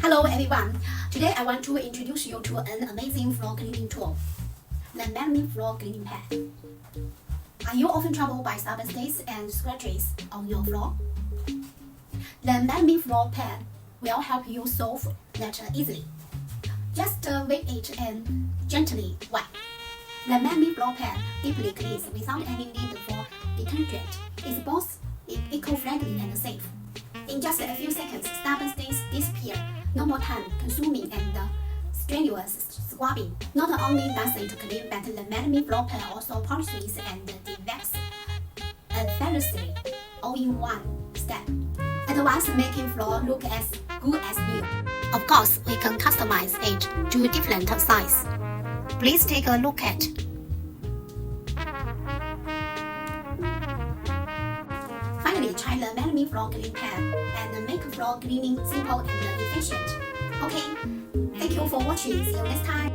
Hello everyone, today I want to introduce you to an amazing floor cleaning tool, the Melamine Floor Pad. Are you often troubled by stubborn stains and scratches on your floor? The Melamine Floor Pad will help you solve that easily. Just wet it and gently wipe. The Melamine Floor Pad deeply cleans without any need for detergent. It's both eco-friendly and safe. In just a few seconds, stubborn stains disappear. No more time-consuming and strenuous scrubbing. Not only does it clean, but the Melamine Floor Pad also polishes and de-wax effortlessly, all in one step. At once, making floor look as good as new. Of course, we can customize it to different size. Please take a look at. Finally, try the Melamine Floor Pad and make floor cleaning simple and efficient. Okay, thank you for watching. See you next time.